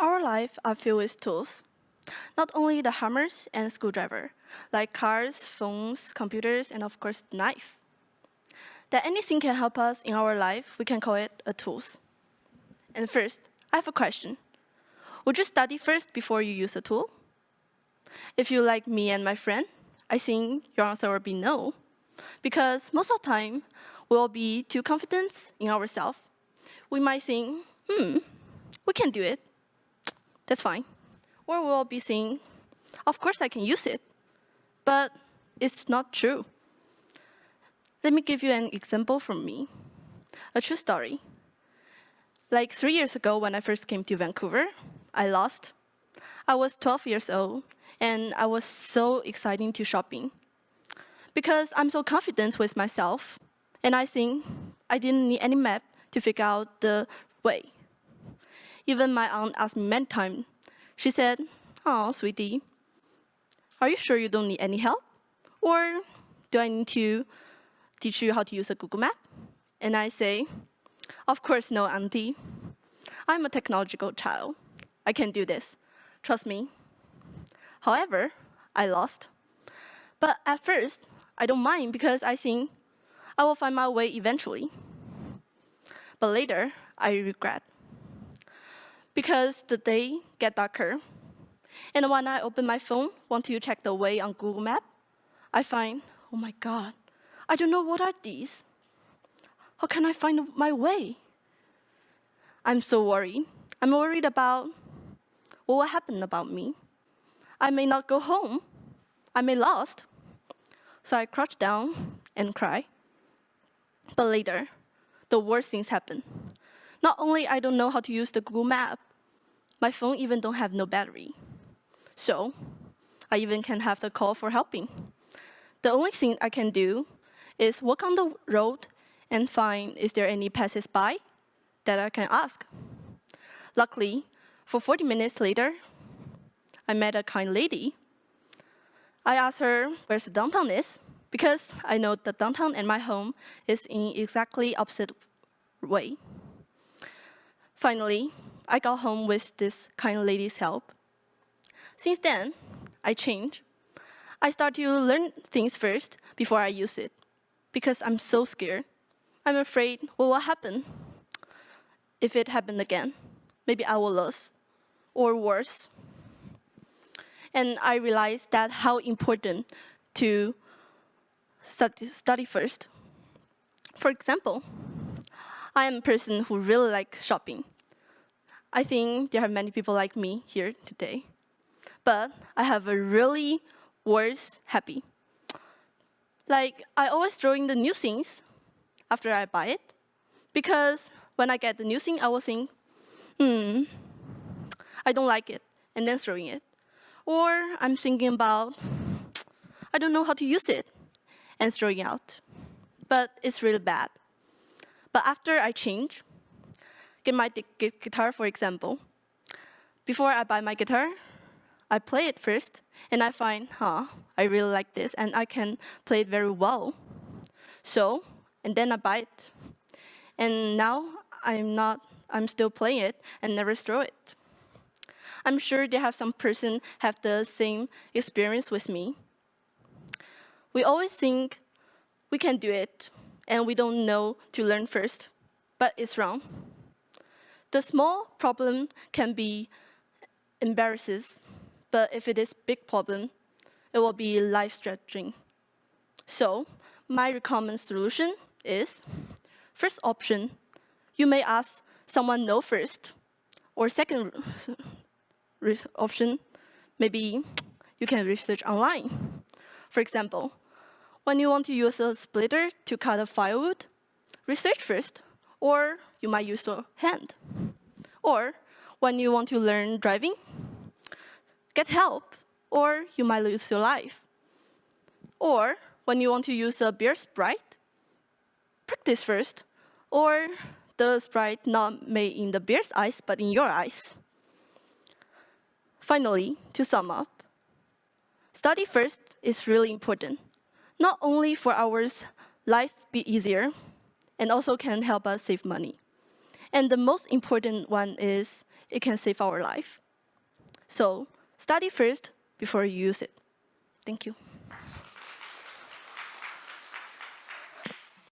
Our life are filled with tools. Not only the hammers and screwdriver, like cars, phones, computers, and of course, knife. That anything can help us in our life, we can call it a tools. And first, I have a question. Would you study first before you use a tool? If you like me and my friend, I think your answer will be no. Because most of the time, we'll be too confident in ourselves. We might think, we can do it. That's fine. Or we'll be saying, of course I can use it. But it's not true. Let me give you an example from me. A true story. Like 3 years ago when I first came to Vancouver, I lost. I was 12 years old, and I was so excited to shopping. Because I'm so confident with myself, and I think I didn't need any map to figure out the way. Even my aunt asked me many times. She said, "Oh, sweetie, are you sure you don't need any help? Or do I need to teach you how to use a Google Map?" And I say, "Of course no, auntie. I'm a technological child. I can do this. Trust me." However, I lost. But at first, I don't mind because I think I will find my way eventually. But later, I regret. Because the day get darker, and when I open my phone, want to check the way on Google Map, I find, oh my God, I don't know what are these. How can I find my way? I'm so worried. I'm worried about what will happen about me. I may not go home. I may lost. So I crouch down and cry. But later, the worst things happen. Not only I don't know how to use the Google Map, my phone even don't have no battery. So I even can have the call for helping. The only thing I can do is walk on the road and find is there any passers-by that I can ask. Luckily, for 40 minutes later, I met a kind lady. I asked her where the downtown is, because I know the downtown and my home is in exactly opposite way. Finally, I got home with this kind lady's help. Since then, I changed. I start to learn things first before I use it, because I'm so scared. I'm afraid what will happen if it happened again. Maybe I will lose, or worse. And I realized that how important to study first. For example, I am a person who really like shopping. I think there are many people like me here today. But I have a really worse habit. Like, I always throw in the new things after I buy it. Because when I get the new thing, I will think, I don't like it, and then throwing it. Or I'm thinking about, I don't know how to use it, and throwing out. But it's really bad. But after I change, get my guitar, for example. Before I buy my guitar, I play it first, and I find, I really like this, and I can play it very well. So, and then I buy it. And now I'm still playing it and never throw it. I'm sure there have some person have the same experience with me. We always think we can do it, and we don't know to learn first, but it's wrong. The small problem can be embarrassing, but if it is big problem, it will be life-threatening. So, my recommended solution is, first option, you may ask someone no first, or second option, maybe you can research online. For example, when you want to use a splitter to cut a firewood, research first, or you might use your hand. Or when you want to learn driving, get help, or you might lose your life. Or when you want to use a beer Sprite, practice first, or the Sprite not made in the beer's eyes, but in your eyes. Finally, to sum up, study first is really important, not only for our life be easier, and also can help us save money. And the most important one is it can save our life. So study first before you use it. Thank you.